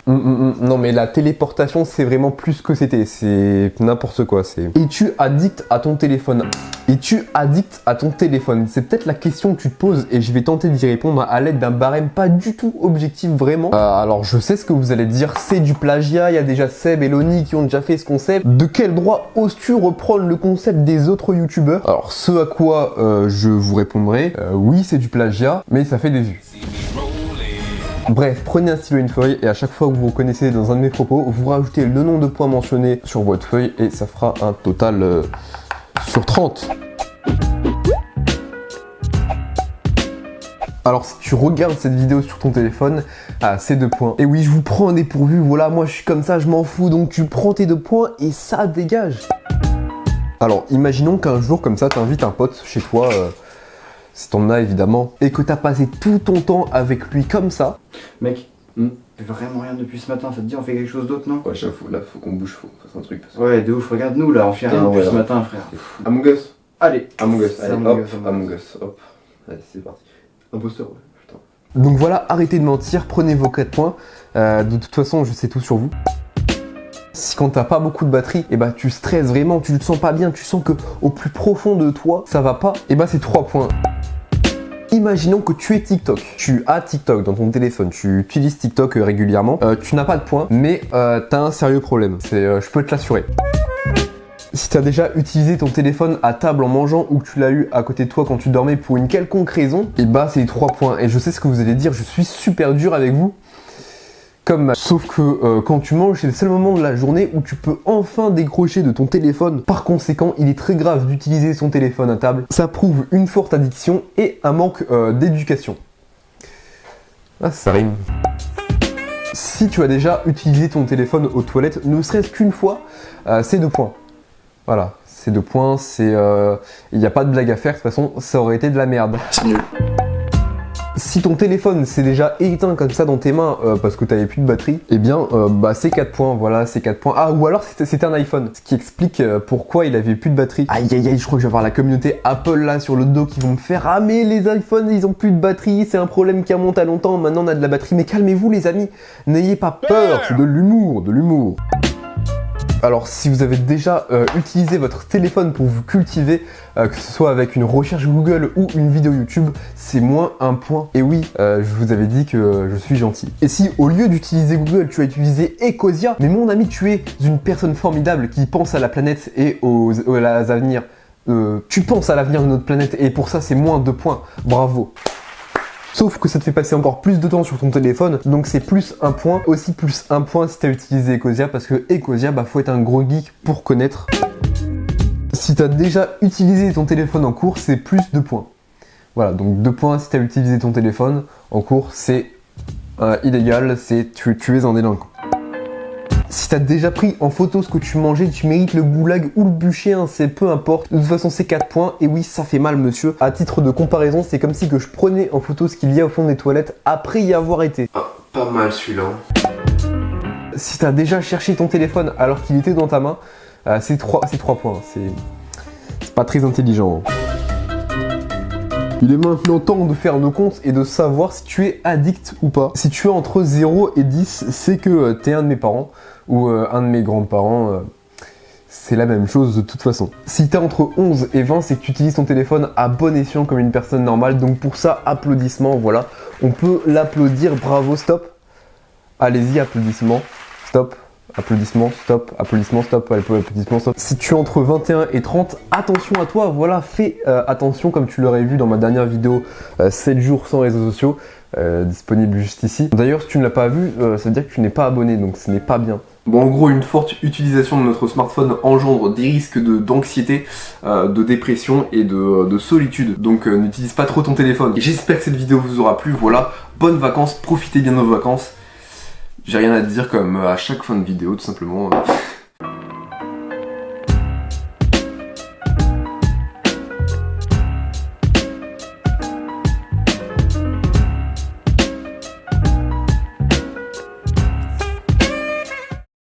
Non mais la téléportation c'est vraiment plus que c'était, c'est n'importe quoi. Es-tu addict à ton téléphone? Es-tu addict à ton téléphone? C'est peut-être la question que tu te poses et je vais tenter d'y répondre à l'aide d'un barème pas du tout objectif vraiment. Alors je sais ce que vous allez dire, c'est du plagiat, il y a déjà Seb et Loni qui ont déjà fait ce concept. De quel droit oses-tu reprendre le concept des autres youtubeurs? Alors ce à quoi je vous répondrai, oui c'est du plagiat, mais ça fait des vues. Bref, prenez un stylo et une feuille et à chaque fois que vous reconnaissez dans un de mes propos, vous rajoutez le nombre de points mentionnés sur votre feuille et ça fera un total sur 30. Alors si tu regardes cette vidéo sur ton téléphone, c'est 2 points. Et oui, je vous prends un dépourvu, voilà, moi je suis comme ça, je m'en fous, donc tu prends tes 2 points et ça dégage. Alors imaginons qu'un jour comme ça, t'invites un pote chez toi, si t'en as évidemment, et que t'as passé tout ton temps avec lui comme ça. Mec, vraiment rien depuis ce matin, ça te dit on fait quelque chose d'autre non? Ouais j'avoue, là faut qu'on bouge, faut faire un truc. Ouais de ouf, regarde nous là, on fait rien depuis ce matin frère. Among Us. Allez, Among Us, allez hop, Among Us, hop. Allez c'est parti. Imposteur, ouais, putain. Donc voilà, arrêtez de mentir, prenez vos 4 points. De toute façon, je sais tout sur vous. Si quand t'as pas beaucoup de batterie, et bah tu stresses vraiment, tu te sens pas bien, tu sens que au plus profond de toi, ça va pas, et bah c'est 3 points. Imaginons que tu es TikTok, tu as TikTok dans ton téléphone, tu utilises TikTok régulièrement, tu n'as pas de points, mais t'as un sérieux problème, je peux te l'assurer. Si tu as déjà utilisé ton téléphone à table en mangeant ou que tu l'as eu à côté de toi quand tu dormais pour une quelconque raison, et bah c'est 3 points. Et je sais ce que vous allez dire, je suis super dur avec vous. Sauf que quand tu manges, c'est le seul moment de la journée où tu peux enfin décrocher de ton téléphone. Par conséquent, il est très grave d'utiliser son téléphone à table. Ça prouve une forte addiction et un manque d'éducation. Ah, ça rime. Si tu as déjà utilisé ton téléphone aux toilettes, ne serait-ce qu'une fois, c'est 2 points. Voilà, c'est 2 points, il n'y a pas de blague à faire, de toute façon, ça aurait été de la merde. C'est nul. Si ton téléphone s'est déjà éteint comme ça dans tes mains parce que tu n'avais plus de batterie, eh bien bah c'est 4 points, voilà, c'est 4 points. Ah, ou alors c'était un iPhone, ce qui explique pourquoi il avait plus de batterie. Aïe aïe aïe, je crois que je vais avoir la communauté Apple là sur le dos qui vont me faire « Ah mais les iPhones ils ont plus de batterie, c'est un problème qui remonte à longtemps, maintenant on a de la batterie. » Mais calmez-vous les amis, n'ayez pas peur, c'est de l'humour, de l'humour. Alors si vous avez déjà utilisé votre téléphone pour vous cultiver, que ce soit avec une recherche Google ou une vidéo YouTube, c'est moins 1 point. Et oui, je vous avais dit que je suis gentil. Et si au lieu d'utiliser Google, tu as utilisé Ecosia, mais mon ami, tu es une personne formidable qui pense à la planète et aux avenirs. Tu penses à l'avenir de notre planète et pour ça c'est moins 2 points. Bravo. Sauf que ça te fait passer encore plus de temps sur ton téléphone, donc c'est plus 1 point, aussi plus 1 point si tu as utilisé Ecosia, parce que Ecosia, bah faut être un gros geek pour connaître. Si tu as déjà utilisé ton téléphone en cours, c'est plus 2 points. Voilà, donc 2 points si tu as utilisé ton téléphone en cours, c'est illégal, tu es un délinquant. Si t'as déjà pris en photo ce que tu mangeais, tu mérites le goulag ou le bûcher, hein, c'est peu importe. De toute façon, c'est 4 points. Et oui, ça fait mal, monsieur. À titre de comparaison, c'est comme si que je prenais en photo ce qu'il y a au fond des toilettes après y avoir été. Ah, pas mal celui-là. Si t'as déjà cherché ton téléphone alors qu'il était dans ta main, c'est 3 points. C'est pas très intelligent. Il est maintenant temps de faire nos comptes et de savoir si tu es addict ou pas. Si tu es entre 0 et 10, c'est que t'es un de mes parents ou un de mes grands-parents. C'est la même chose de toute façon. Si t'es entre 11 et 20, c'est que tu utilises ton téléphone à bon escient comme une personne normale. Donc pour ça, applaudissements, voilà. On peut l'applaudir, bravo, stop. Allez-y, applaudissements, stop. Applaudissements, stop, applaudissements, stop, applaudissements, stop. Si tu es entre 21 et 30, attention à toi, voilà, fais attention comme tu l'aurais vu dans ma dernière vidéo 7 jours sans réseaux sociaux, disponible juste ici. D'ailleurs, si tu ne l'as pas vu, ça veut dire que tu n'es pas abonné, donc ce n'est pas bien. Bon, en gros, une forte utilisation de notre smartphone engendre des risques d'anxiété, de dépression et de solitude. Donc n'utilise pas trop ton téléphone. J'espère que cette vidéo vous aura plu, voilà, bonnes vacances, profitez bien de vos vacances. J'ai rien à te dire comme à chaque fin de vidéo, tout simplement.